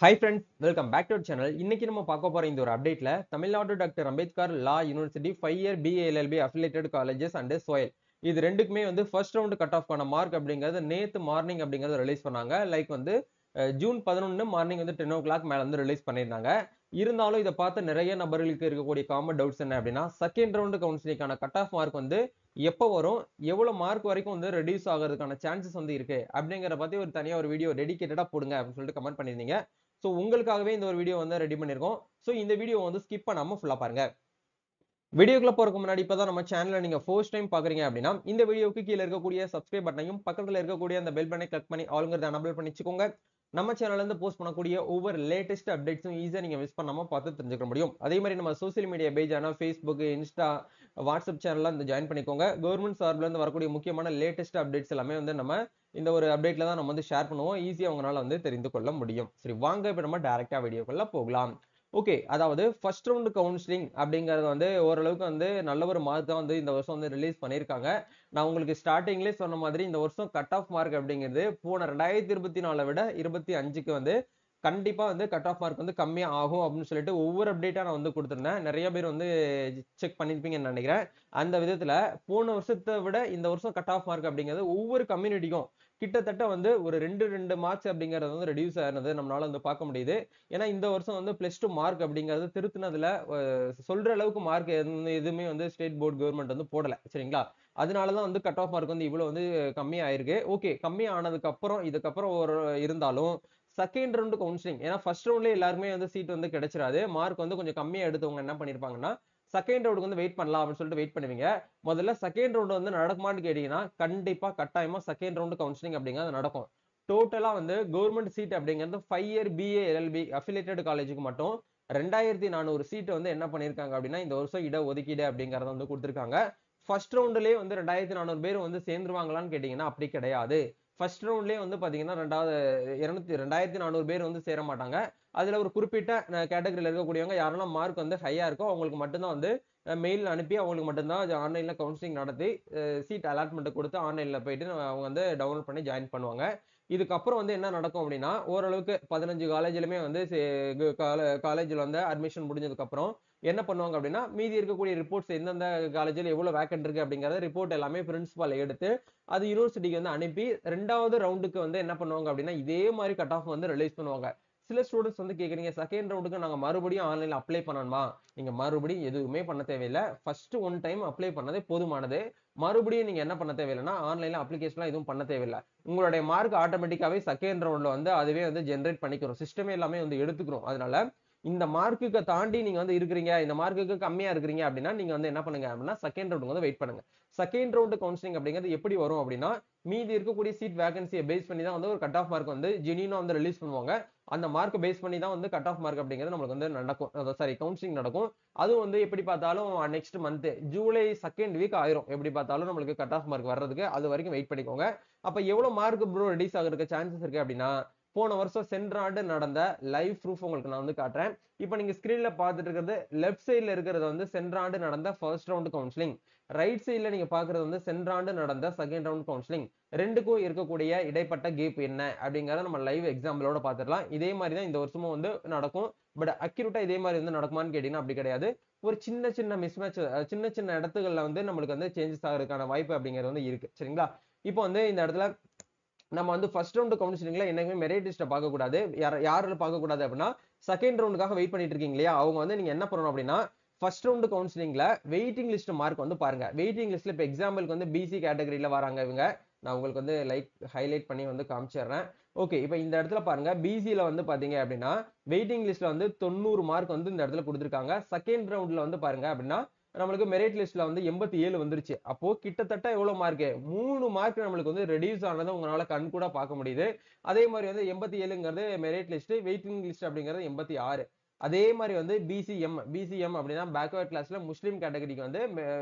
Hi friends, welcome back to our channel. இன்னைக்கு நம்ம பார்க்க போற இந்த ஒரு அப்டேட்ல Tamil Nadu doctor Ambedkar law university 5 year BA LLB affiliated colleges and soil இது ரெண்டுக்குமே வந்து ஃபர்ஸ்ட் ரவுண்ட் கட் ஆஃப் பண்ண மார்க் அப்படிங்கிறது நேத்து மார்னிங் அப்படிங்கறத ரிலீஸ் பண்ணாங்க. லைக் வந்து ஜூன் 11 மார்னிங் வந்து 10 o'clock மேல வந்து ரிலீஸ் பண்ணியிருந்தாங்க. இருந்தாலும் இதை பார்த்து நிறைய நபர்களுக்கு இருக்கக்கூடிய காமன் டவுட்ஸ் என்ன அப்படின்னா செகண்ட் ரவுண்ட் கவுன்சிலிங்கான கட் ஆஃப் மார்க் வந்து எப்போ வரும், எவ்வளவு மார்க் வரைக்கும் வந்து ரெடியூஸ் ஆகிறதுக்கான சான்சஸ் வந்து இருக்கு அப்படிங்கிற பத்தி ஒரு தனியா ஒரு வீடியோ டெடிகேட்டடா போடுங்க அப்படின்னு சொல்லிட்டு கமெண்ட் பண்ணியிருந்தீங்க. சோ உங்களுக்காகவே இந்த ஒரு வீடியோ வந்து ரெடி பண்ணிருக்கோம். சோ இந்த வீடியோ வந்து ஸ்கிப் பண்ணாம ஃபுல்லா பாருங்க. வீடியோக்குள்ள போறதுக்கு முன்னாடி இப்பதான் நம்ம சேனலை நீங்க ஃபர்ஸ்ட் டைம் பாக்குறீங்க அப்படின்னா இந்த வீடியோக்கு கீழே இருக்கக்கூடிய சப்ஸ்கிரைப் பட்டனையும் பக்கத்துல இருக்கக்கூடிய அந்த பெல் பட்டனை கிளிக் பண்ணி ஆளுங்கிறத எனபிள் பண்ணி வச்சுக்கோங்க. நம்ம சேனல்ல இருந்து போஸ்ட் பண்ணக்கூடிய ஒவ்வொரு லேட்டஸ்ட் அப்டேட்ஸும் ஈஸியா நீங்க மிஸ் பண்ணாம பார்த்து தெரிஞ்சுக்க முடியும். அதே மாதிரி நம்ம சோசியல் மீடியா பேஜான ஃபேஸ்புக், இன்ஸ்டா, வாட்ஸ்அப் சேனல்ல வந்து ஜாயின் பண்ணிக்கோங்க. கவர்மெண்ட் சார்பில் இருந்து வரக்கூடிய முக்கியமான லேட்டஸ்ட் அப்டேட்ஸ் எல்லாமே வந்து நம்ம இந்த ஒரு அப்டேட்ல தான் நம்ம வந்து ஷேர் பண்ணுவோம். ஈஸியா உங்களால வந்து தெரிந்து கொள்ள முடியும். சரி வாங்க இப்ப நம்ம டைரக்டா வீடியோக்குள்ள போகலாம். ஓகே, அதாவது ஃபர்ஸ்ட் ரவுண்ட் கவுன்சிலிங் அப்படிங்கறது வந்து ஓரளவுக்கு வந்து நல்ல ஒரு மார்க் தான் வந்து இந்த வருஷம் வந்து ரிலீஸ் பண்ணியிருக்காங்க. நான் உங்களுக்கு ஸ்டார்டிங்லேயே சொன்ன மாதிரி இந்த வருஷம் கட் ஆஃப் மார்க் அப்படிங்கிறது போன 2024 விட 25க்கு வந்து கண்டிப்பா வந்து கட் ஆஃப் மார்க் வந்து கம்மியா ஆகும் அப்படின்னு சொல்லிட்டு ஒவ்வொரு அப்டேட்டா நான் வந்து கொடுத்திருந்தேன். நிறைய பேர் வந்து செக் பண்ணிருப்பீங்கன்னு நினைக்கிறேன். அந்த விதத்துல போன வருஷத்தை விட இந்த வருஷம் கட் ஆஃப் மார்க் அப்படிங்கிறது ஒவ்வொரு கம்யூனிட்டிக்கும் கிட்டத்தட்ட வந்து ஒரு 2 மார்க்ஸ் அப்படிங்கறது வந்து ரெடியூஸ் ஆனது நம்மளால வந்து பார்க்க முடியுது. ஏன்னா இந்த வருஷம் வந்து +2 மார்க் அப்படிங்கிறது திருத்தினதுல சொல்ற அளவுக்கு மார்க் எதுவுமே வந்து ஸ்டேட் போர்டு கவர்மெண்ட் வந்து போடல. சரிங்களா? அதனாலதான் வந்து கட் ஆஃப் மார்க் வந்து இவ்வளவு வந்து கம்மி ஆயிருக்கு. ஓகே, கம்மி ஆனதுக்கு அப்புறம் இதுக்கப்புறம் ஒரு இருந்தாலும் செகண்ட் ரவுண்ட் கவுன்சிலிங், ஏன்னா ஃபர்ஸ்ட் ரவுண்ட்ல எல்லாருமே வந்து சீட் வந்து கிடைச்சிராது. மார்க் வந்து கொஞ்சம் கம்மியா எடுத்தவங்க என்ன பண்ணிருப்பாங்கன்னா செகண்ட் ரவுண்டுக்கு வந்து வெயிட் பண்ணலாம் அப்படின்னு சொல்லிட்டு வெயிட் பண்ணுவீங்க. முதல்ல செகண்ட் ரவுண்ட் வந்து நடக்குமான்னு கேட்டீங்கன்னா கண்டிப்பா கட்டாயமா செகண்ட் ரவுண்ட் கவுன்சிலிங் அப்படிங்கிறது நடக்கும். டோட்டலா வந்து கவர்மெண்ட் சீட் அப்படிங்கிறது 5 இயர் BA LLB அஃபிலியேட்டட் காலேஜுக்கு மட்டும் 2400 சீட் வந்து என்ன பண்ணிருக்காங்க அப்படின்னா இந்த வருஷம் இட ஒதுக்கீடு அப்படிங்கறத வந்து கொடுத்திருக்காங்க. ஃபர்ஸ்ட் ரவுண்ட்லயே வந்து 2400 பேர் வந்து சேர்ந்துருவாங்களான்னு கேட்டீங்கன்னா அப்படி கிடையாது. ஃபர்ஸ்ட் ரவுண்ட்லயே வந்து பாத்தீங்கன்னா 2400 பேர் வந்து சேர மாட்டாங்க. அதுல ஒரு குறிப்பிட்ட கேட்டகரியில இருக்கக்கூடியவங்க யாரெல்லாம் மார்க் வந்து ஹையா இருக்கோ அவங்களுக்கு மட்டும்தான் வந்து மெயில் அனுப்பி அவங்களுக்கு மட்டும்தான் ஆன்லைன்ல கவுன்சிலிங் நடத்தி சீட் அலாட்மெண்ட் கொடுத்து ஆன்லைன்ல போயிட்டு அவங்க வந்து டவுன்லோட் பண்ணி ஜாயின் பண்ணுவாங்க. இதுக்கப்புறம் வந்து என்ன நடக்கும் அப்படின்னா ஓரளவுக்கு 15 காலேஜ்லயுமே வந்து காலேஜ்ல வந்து அட்மிஷன் முடிஞ்சதுக்கு அப்புறம் என்ன பண்ணுவாங்க அப்படின்னா மீதி இருக்கக்கூடிய ரிப்போர்ட்ஸ் எந்தெந்த காலேஜ்ல எவ்வளவு வேக்கன்ட் இருக்கு அப்படிங்கறத ரிப்போர்ட் எல்லாமே பிரின்சிபால் எடுத்து அது யூனிவர்சிட்டிக்கு வந்து அனுப்பி 2வது ரவுண்டுக்கு வந்து என்ன பண்ணுவாங்க அப்படின்னா இதே மாதிரி கட் ஆஃப் வந்து ரிலீஸ் பண்ணுவாங்க. சில ஸ்டூடெண்ட்ஸ் வந்து கேக்குறீங்க செகண்ட் ரவுண்டுக்கு நாங்க மறுபடியும் ஆன்லைன்ல அப்ளை பண்ணணுமா? நீங்க மறுபடியும் எதுவுமே பண்ண தேவையில்லை. ஃபர்ஸ்ட் ஒன் டைம் அப்ளை பண்ணதே போதுமானது. மறுபடியும் நீங்க என்ன பண்ண தேவையில்லைன்னா ஆன்லைன்ல அப்ளிகேஷன்லாம் எதுவும் பண்ண தேவையில்லை. உங்களுடைய மார்க் ஆட்டோமேட்டிக்காவே செகண்ட் ரவுண்ட்ல வந்து அதுவே வந்து ஜென்ரேட் பண்ணிக்கிறோம். சிஸ்டமே எல்லாமே வந்து எடுத்துக்கிறோம். அதனால இந்த மார்க்குக்கு தாண்டி நீங்க வந்து இருக்கிறீங்க, இந்த மார்க்குக்கு கம்மியா இருக்கிறீங்க அப்படின்னா நீங்க வந்து என்ன பண்ணுங்க அப்படின்னா செகண்ட் ரவுண்டுக்கு வந்து வெயிட் பண்ணுங்க. செகண்ட் ரவுண்ட் கவுன்சிலிங் அப்படிங்கிறது எப்படி வரும் அப்படின்னா மீதி இருக்கக்கூடிய சீட் வேகன்சியை பேஸ் பண்ணி தான் வந்து ஒரு கட் ஆஃப் மார்க் வந்து ஜெனியூனா வந்து ரிலீஸ் பண்ணுவாங்க. அந்த மார்க் பேஸ் பண்ணி தான் வந்து கட் ஆஃப் மார்க் அப்படிங்கிறது நமக்கு வந்து நடக்கும். சாரி, கவுன்சிலிங் நடக்கும். அதுவும் வந்து எப்படி பார்த்தாலும் next month July second week ஆயிரும். எப்படி பார்த்தாலும் நம்மளுக்கு கட் ஆஃப் மார்க் வர்றதுக்கு அது வரைக்கும் வெயிட் பண்ணிக்கோங்க. அப்ப எவ்வளவு மார்க் ப்ரோ ரெடியூஸ் ஆகிறதுக்கு சான்சஸ் இருக்கு அப்படின்னா போன வருஷம் சென்ற ஆண்டு நடந்த லைவ் ப்ரூஃப் உங்களுக்கு நான் வந்து காட்டுறேன். இப்போ நீங்க ஸ்கிரீன்ல பார்த்துட்டு இருக்கிறது லெஃப்ட் சைடுல இருக்கிறது வந்து சென்ற ஆண்டு நடந்த ஃபர்ஸ்ட் ரவுண்ட் கவுன்சிலிங். ரைட் சைடுல நீங்க பாக்குறது வந்து சென்ற ஆண்டு நடந்த செகண்ட் ரவுண்ட் கவுன்சிலிங். ரெண்டுக்கும் இருக்கக்கூடிய இடைப்பட்ட கேப் என்ன அப்படிங்கறத நம்ம லைவ் எக்ஸாம்பிளோட பாத்துடலாம். இதே மாதிரி தான் இந்த வருஷமும் வந்து நடக்கும். பட் அக்யூரேட்டா இதே மாதிரி வந்து நடக்குமான்னு கேட்டீங்கன்னா அப்படி கிடையாது. ஒரு சின்ன சின்ன மிஸ்மேட்ச், சின்ன சின்ன இடத்துகள்ல வந்து நம்மளுக்கு வந்து சேஞ்சஸ் ஆகிறதுக்கான வாய்ப்பு அப்படிங்கிறது வந்து இருக்கு. சரிங்களா? இப்போ வந்து இந்த இடத்துல நம்ம வந்து ஃபர்ஸ்ட் ரவுண்ட் கவுன்சிலிங்ல என்னைக்குமே மெரிட் லிஸ்ட்டை பார்க்க கூடாது. யாருன்னு பார்க்க கூடாது அப்படின்னா செகண்ட் ரவுண்டுக்காக வெயிட் பண்ணிட்டு இருக்கீங்க இல்லையா, அவங்க வந்து நீங்க என்ன பண்ணணும் அப்படின்னா ஃபர்ஸ்ட் ரவுண்ட் கவுன்சிலிங்ல வெயிட்டிங் லிஸ்ட் மார்க் வந்து பாருங்க. வெயிட்டிங் லிஸ்ட்ல இப்போ எக்ஸாம்பிளுக்கு வந்து பிசி கேட்டகரியில வராங்க இவங்க. நான் உங்களுக்கு வந்து லைக் ஹைலைட் பண்ணி வந்து காமிச்சிடுறேன். ஓகே, இப்போ இந்த இடத்துல பாருங்க பிசில வந்து பாத்தீங்க அப்படின்னா வெயிட்டிங் லிஸ்ட்ல வந்து 90 மார்க் வந்து இந்த இடத்துல கொடுத்துருக்காங்க. செகண்ட் ரவுண்ட்ல வந்து பாருங்க அப்படின்னா நம்மளுக்கு மெரிட் லிஸ்ட்ல வந்து 87 வந்துருச்சு. அப்போ கிட்டத்தட்ட எவ்வளவு மார்க் 3 மார்க் நம்மளுக்கு வந்து ரெடியூஸ் ஆனதை உங்களால கண் கூட பார்க்க முடியுது. அதே மாதிரி வந்து 87ங்கிறது மெரிட் லிஸ்ட், வெயிட்டிங் லிஸ்ட் அப்படிங்கிறது 86. அதே மாதிரி வந்து பிசிஎம் அப்படின்னா பேக்வர்ட் கிளாஸ்ல முஸ்லீம் கேட்டகரிக்கு வந்து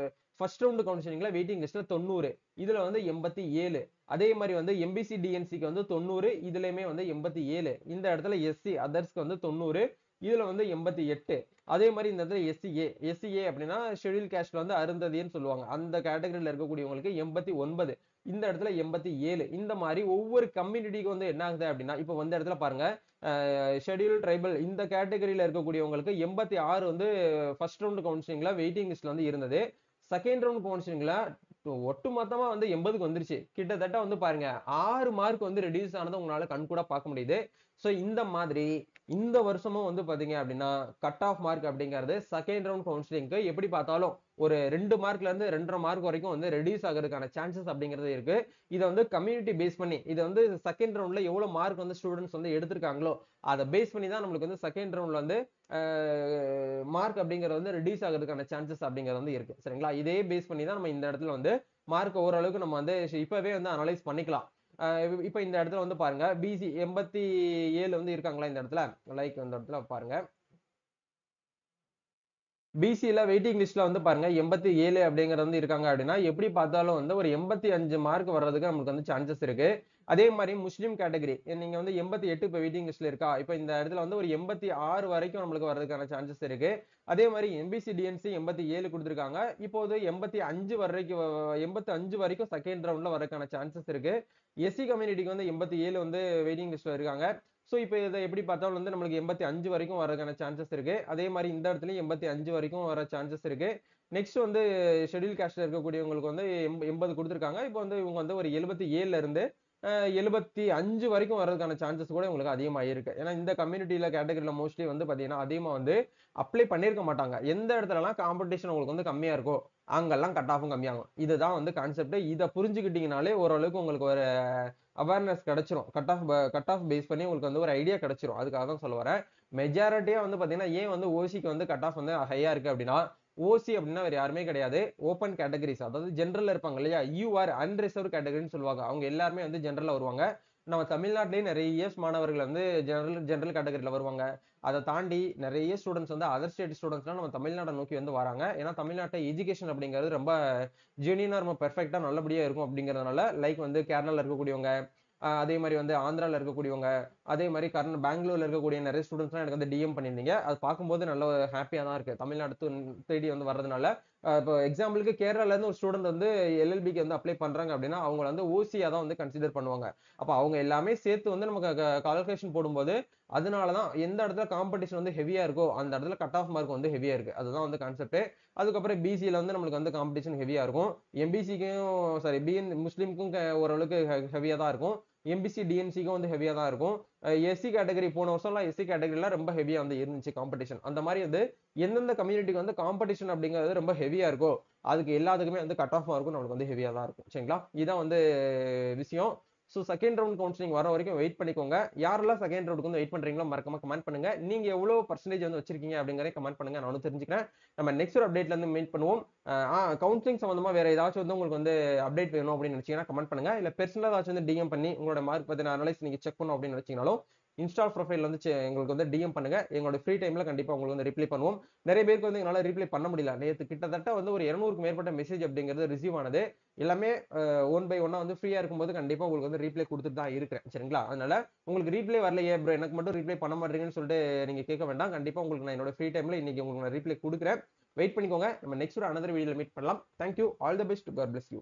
ஃபர்ஸ்ட் ரவுண்ட் கவுன்சிலிங்ல வெயிட்டிங் லிஸ்ட்ல 90, இதுல வந்து 87. அதே மாதிரி வந்து எம்பிசி டிஎன்சிக்கு வந்து 90, இதுலயுமே வந்து 87. இந்த இடத்துல எஸ்சி அதர்ஸ்க்கு வந்து 90, இதுல வந்து 88. அதே மாதிரி இந்த இடத்துல எஸ்சிஏ அப்படின்னா ஷெட்யூல் கேஸ்ட்ல வந்து அருந்ததின்னு சொல்லுவாங்க. அந்த கேட்டகரியில இருக்கக்கூடியவங்களுக்கு 89. இந்த இடத்துல 87. இந்த மாதிரி ஒவ்வொரு கம்யூனிட்டிக்கு வந்து என்ன ஆகுது அப்படின்னா, இப்போ வந்து இடத்துல பாருங்க, ஷெட்யூல் ட்ரைபல் இந்த கேட்டகரியில இருக்கக்கூடியவங்களுக்கு 86 வந்து ஃபர்ஸ்ட் ரவுண்ட் கவுன்சிலிங்ல வெயிட்டிங் லிஸ்ட்ல வந்து இருந்தது. செகண்ட் ரவுண்ட் கவுன்சிலிங்ல ஒட்டு மொத்தமா வந்து 80க்கு வந்துருச்சு. கிட்டத்தட்ட வந்து பாருங்க 6 மார்க் வந்து ரெடியூஸ் ஆனதை உங்களால கண்கூடா பார்க்க முடியுது. சோ இந்த மாதிரி இந்த வருஷமும் வந்து பாத்தீங்க அப்படின்னா கட் ஆஃப் மார்க் அப்படிங்கிறது செகண்ட் ரவுண்ட் கவுன்சிலிங்க்கு எப்படி பார்த்தாலும் ஒரு 2 மார்க்ல இருந்து 2.5 மார்க் வரைக்கும் வந்து ரெடியூஸ் ஆகிறதுக்கான சான்சஸ் அப்படிங்கிறது இருக்கு. இதை வந்து கம்யூனிட்டி பேஸ் பண்ணி இது வந்து செகண்ட் ரவுண்ட்ல எவ்வளவு மார்க் வந்து ஸ்டூடெண்ட்ஸ் வந்து எடுத்திருக்காங்களோ அதை பேஸ் பண்ணி தான் நம்மளுக்கு வந்து செகண்ட் ரவுண்ட்ல வந்து மார்க் அப்படிங்கிறது வந்து ரெடியூஸ் ஆகிறதுக்கான சான்சஸ் அப்படிங்கிறது வந்து இருக்கு. சரிங்களா? இதே பேஸ் பண்ணி தான் நம்ம இந்த இடத்துல வந்து மார்க் ஓரளவுக்கு நம்ம வந்து இப்பவே வந்து அனலைஸ் பண்ணிக்கலாம். இப்ப இந்த இடத்துல வந்து பாருங்க, பிசி 87 வந்து இருக்காங்களா இந்த இடத்துல, லைக் இந்த இடத்துல பாருங்க, பிசில வெயிட்டிங் லிஸ்ட்ல வந்து பாருங்க 87 அப்படிங்கிறது வந்து இருக்காங்க அப்படின்னா எப்படி பார்த்தாலும் வந்து ஒரு 85 மார்க் வர்றதுக்கு நமக்கு வந்து சான்சஸ் இருக்கு. அதே மாதிரி முஸ்லீம் கேட்டகரி நீங்க வந்து 88 இப்ப வெயிட்டிங் லிஸ்ட்ல இருக்கா, இப்ப இந்த இடத்துல வந்து ஒரு 86 வரைக்கும் நம்மளுக்கு வர்றதுக்கான சான்சஸ் இருக்கு. அதே மாதிரி எம்பிசி டிஎன்சி 87 கொடுத்திருக்காங்க. இப்போது 85 வரைக்கும் 85 வரைக்கும் செகண்ட் ரவுண்ட்ல வரதுக்கான சான்சஸ் இருக்கு. எஸ்சி கம்யூனிட்டிக்கு வந்து 87 வந்து வெயிட்டிங் லிஸ்ட்ல இருக்காங்க. சோ இப்போ இதை எப்படி பார்த்தாலும் வந்து நம்மளுக்கு 85 வரைக்கும் வரதுக்கான சான்சஸ் இருக்கு. அதே மாதிரி இந்த இடத்துலயும் 85 வரைக்கும் வர சான்சஸ் இருக்கு. நெக்ஸ்ட் வந்து ஷெட்யூல் காஸ்ட்ல இருக்கக்கூடியவங்களுக்கு வந்து 80 கொடுத்திருக்காங்க. இப்போ வந்து இவங்க வந்து ஒரு 77ல இருந்து 75 வரைக்கும் வர்றதுக்கான சான்சஸ் கூட உங்களுக்கு அதிகமா இருக்கு. ஏன்னா இந்த கம்யூனிட்டியில கேட்டகரியில மோஸ்ட்லி வந்து பாத்தீங்கன்னா அதிகமா வந்து அப்ளை பண்ணிருக்க மாட்டாங்க. எந்த இடத்துல எல்லாம் காம்படிஷன் உங்களுக்கு வந்து கம்மியா இருக்கோ அங்கெல்லாம் கட் ஆஃபும் கம்மியாகும். இதுதான் வந்து கான்செப்ட். இதை புரிஞ்சுக்கிட்டீங்கனாலே ஓரளவுக்கு உங்களுக்கு ஒரு அவேர்னஸ் கிடைச்சிரும். கட் ஆஃப் பேஸ் பண்ணி உங்களுக்கு வந்து ஒரு ஐடியா கிடைச்சிரும். அதுக்காக தான் சொல்ல வரேன். மெஜாரிட்டியா வந்து பாத்தீங்கன்னா ஏன் வந்து ஓசிக்கு வந்து கட் ஆஃப் வந்து ஹையா இருக்கு அப்படின்னா, ஓசி அப்படின்னா வேற யாருமே கிடையாது. ஓபன் கேட்டகரிஸ், அதாவது ஜெனரல்ல இருப்பாங்க இல்லையா, யூஆர் அன்ரிசர்வ் கேட்டகரின்னு சொல்லுவாங்க. அவங்க எல்லாருமே வந்து ஜெனரல்ல வருவாங்க. நம்ம தமிழ்நாட்டிலேயே நிறைய மாணவர்கள் வந்து ஜெனரல் கேட்டகரியில வருவாங்க. அதை தாண்டி நிறைய ஸ்டூடெண்ட்ஸ் வந்து அதர் ஸ்டேட் ஸ்டூடெண்ட்ஸ்லாம் நம்ம தமிழ்நாட்டை நோக்கி வந்து வராங்க. ஏன்னா தமிழ்நாட்டை எஜுகேஷன் அப்படிங்கிறது ரொம்ப ஜெனியூனா ரொம்ப பெர்ஃபெக்டா நல்லபடியா இருக்கும் அப்படிங்கறதுனால, லைக் வந்து கேரளால இருக்கக்கூடியவங்க, அதே மாதிரி வந்து ஆந்திரால இருக்கக்கூடியவங்க, அதே மாதிரி பெங்களூர்ல இருக்கக்கூடிய நிறைய ஸ்டூடெண்ட்ஸ்லாம் எனக்கு வந்து டிஎம் பண்ணியிருந்தீங்க. அது பார்க்கும்போது நல்ல ஹாப்பியா தான் இருக்கு. தமிழ்நாடு தேடி வந்து வர்றதுனால இப்போ எக்ஸாம்பிளுக்கு கேரளால இருந்து ஒரு ஸ்டூடெண்ட் வந்து எல்எல்பிக்கு வந்து அப்ளை பண்றாங்க அப்படின்னா அவங்க வந்து ஓசியா தான் வந்து கன்சிடர் பண்ணுவாங்க. அப்ப அவங்க எல்லாமே சேர்த்து வந்து நமக்கு கால்குலேஷன் போடும்போது அதனாலதான் எந்த இடத்துல காம்படிஷன் வந்து ஹெவியா இருக்கோ அந்த இடத்துல கட் ஆஃப் மார்க் வந்து ஹெவியா இருக்கு. அதுதான் வந்து கான்செப்ட். அதுக்கப்புறம் பிசில வந்து நம்மளுக்கு வந்து காம்படிஷன் ஹெவியா இருக்கும். எம்பிசிக்கும் சாரி பிஎன் முஸ்லீமுக்கும் ஓரளவுக்கு ஹெவியா தான் இருக்கும். எம்பிசி டிஎன்சிக்கும் வந்து ஹெவியா தான் இருக்கும். எஸ்சி கேட்டகரி போன வருஷம்லாம் எஸ்சி கேட்டகரிலாம் ரொம்ப ஹெவியா வந்து இருந்துச்சு காம்படிஷன். அந்த மாதிரி வந்து எந்தெந்த கம்யூனிட்டிக்கு வந்து காம்படிஷன் அப்படிங்கிறது ரொம்ப ஹெவியா இருக்கோ அதுக்கு எல்லாத்துக்குமே வந்து கட் ஆஃப் மார்க்கும் நம்மளுக்கு வந்து ஹெவியா தான் இருக்கும். சரிங்களா? இதான் வந்து விஷயம். ஸோ செகண்ட் ரவுண்ட் கவுன்சிலிங் வர வரைக்கும் வெயிட் பண்ணிக்கோங்க. யாரெல்லாம் செகண்ட் ரவுண்டுக்கு வந்து வெயிட் பண்றீங்களோ மறக்காம கமெண்ட் பண்ணுங்க. நீங்க எவ்வளவு பர்சன்டேஜ் வந்து வச்சிருக்கீங்க அப்படிங்கறத கமெண்ட் பண்ணுங்க. நானும் தெரிஞ்சுக்கிறேன். நம்ம நெக்ஸ்ட் ஒரு அப்டேட்ல இருந்து மீட் பண்ணுவோம். கவுன்சிலிங் சம்பந்தமா வேற ஏதாச்சும் வந்து உங்களுக்கு வந்து அப்டேட் வேணும் அப்படின்னு நினைச்சீங்கன்னா கமெண்ட் பண்ணுங்க. இல்ல பர்சனலா ஏதாச்சும் வந்து டிஎம் பண்ணி உங்களோட மார்க் பத்தின அனலைஸ் நீங்க செக் பண்ணணும் அப்படின்னு நினைச்சீங்கனாலும் இன்ஸ்டா ப்ரொஃபைல் வந்து எங்களுக்கு வந்து டிஎம் பண்ணுங்க. எங்களோட ஃப்ரீ டைம்ல கண்டிப்பா உங்களுக்கு வந்து ரிப்ளை பண்ணுவோம். நிறைய பேருக்கு வந்து எங்களால ரிப்ளை பண்ண முடியல. நேற்று கிட்டத்தட்ட வந்து ஒரு 200க்கு மேற்பட்ட மெசேஜ் அப்படிங்கிறது ரிசீவ் ஆனது. எல்லாமே ஒன் பை ஒன்னா வந்து ஃப்ரீயா இருக்கும்போது கண்டிப்பா உங்களுக்கு வந்து ரீப்ளை கொடுத்துட்டு தான் இருக்கிறேன். சரிங்களா? அதனால உங்களுக்கு ரீப்ளை வரலையே ப்ரோ, எனக்கு மட்டும் ரீப்ளை பண்ண மாட்டீங்கன்னு சொல்லிட்டு நீங்க கேட்க வேண்டாம். கண்டிப்பா உங்களுக்கு நான் என்னோட ஃப்ரீ டைம்ல இன்னைக்கு உங்களுக்கு நான் ரீப்ளை கொடுக்குறேன். வெயிட் பண்ணிக்கோங்க. நம்ம நெக்ஸ்ட் ஒரு அனதர் வீடியோல மீட் பண்ணலாம். Thank you. All the best. God bless you.